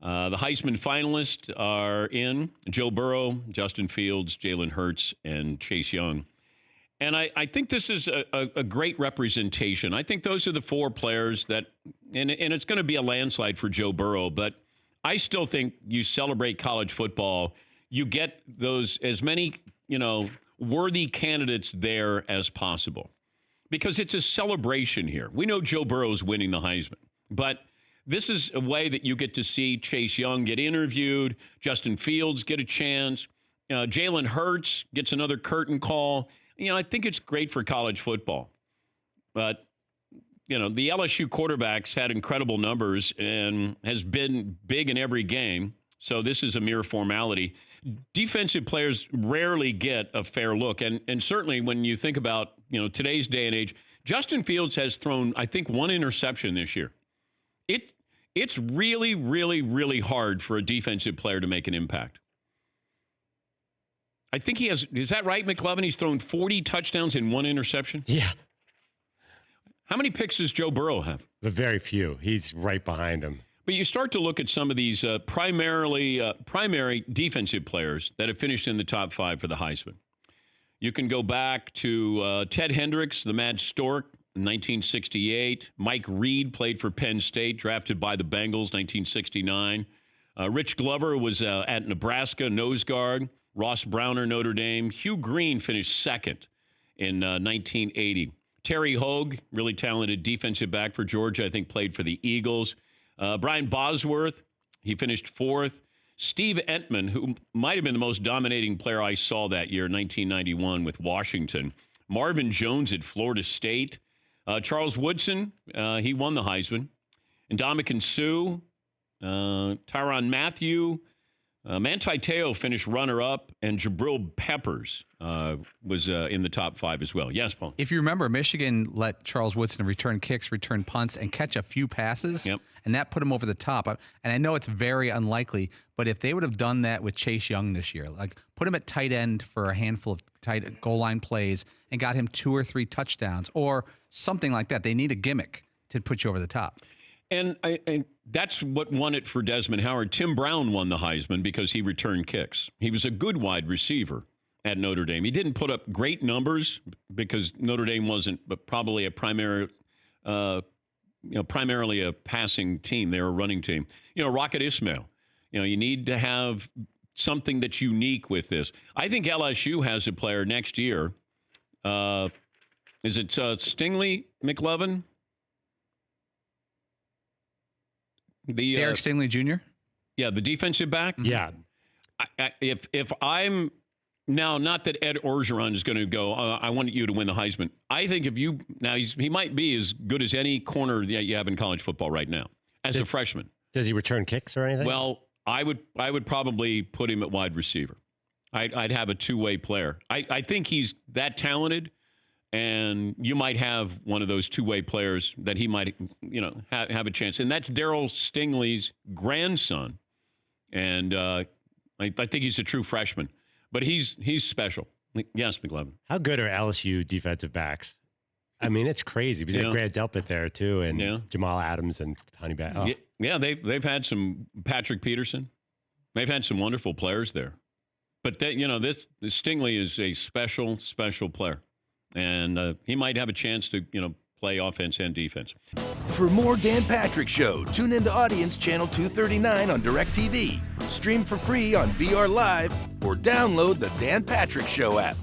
The Heisman finalists are in Joe Burrow, Justin Fields, Jalen Hurts, and Chase Young. And I think this is a great representation. I think those are the four players that, and it's going to be a landslide for Joe Burrow, but I still think you celebrate college football, you get those as many, worthy candidates there as possible. Because it's a celebration here. We know Joe Burrow's winning the Heisman, but this is a way that you get to see Chase Young get interviewed, Justin Fields get a chance, Jalen Hurts gets another curtain call. I think it's great for college football. But, the LSU quarterbacks had incredible numbers and has been big in every game. So this is a mere formality. Defensive players rarely get a fair look. And certainly when you think about, today's day and age, Justin Fields has thrown, I think, one interception this year. It's really, really, really hard for a defensive player to make an impact. I think he has, is that right, McLovin? He's thrown 40 touchdowns and one interception? Yeah. How many picks does Joe Burrow have? Very few. He's right behind him. But you start to look at some of these primary defensive players that have finished in the top five for the Heisman. You can go back to Ted Hendricks, the Mad Stork, in 1968. Mike Reed played for Penn State, drafted by the Bengals, 1969. Rich Glover was at Nebraska, nose guard. Ross Browner, Notre Dame. Hugh Green finished second in 1980. Terry Hogue, really talented defensive back for Georgia, I think played for the Eagles. Brian Bosworth, he finished fourth. Steve Entman, who might have been the most dominating player I saw that year, 1991 with Washington. Marvin Jones at Florida State. Charles Woodson, he won the Heisman. Ndamukong Suh, Tyrann Mathieu, Manti Te'o finished runner-up, and Jabril Peppers was in the top five as well. Yes, Paul? If you remember, Michigan let Charles Woodson return kicks, return punts, and catch a few passes, and that put him over the top. And I know it's very unlikely, but if they would have done that with Chase Young this year, like put him at tight end for a handful of tight goal line plays and got him 2 or 3 touchdowns or something like that, they need a gimmick to put you over the top. And that's what won it for Desmond Howard. Tim Brown won the Heisman because he returned kicks. He was a good wide receiver at Notre Dame. He didn't put up great numbers because Notre Dame wasn't, but probably a primarily a passing team. They were a running team. Rocket Ismail. You need to have something that's unique with this. I think LSU has a player next year. Is it Stingley McLovin? Derek Stingley Jr.? Yeah, the defensive back? Yeah. If I'm now, not that Ed Orgeron is going to go, I want you to win the Heisman. I think if you, now he might be as good as any corner that you have in college football right now as a freshman. Does he return kicks or anything? Well, I would probably put him at wide receiver. I'd have a two-way player. I think he's that talented. And you might have one of those two-way players that he might, have a chance. And that's Darryl Stingley's grandson. And I think he's a true freshman. But he's special. Yes, McLevin. How good are LSU defensive backs? I mean, it's crazy because they have Grant Delpit there, too, and Jamal Adams and Honey Badger. Oh. Yeah, they've had some Patrick Peterson. They've had some wonderful players there. But, this Stingley is a special, special player. And he might have a chance to, play offense and defense. For more Dan Patrick Show, tune into Audience Channel 239 on DirecTV. Stream for free on BR Live or download the Dan Patrick Show app.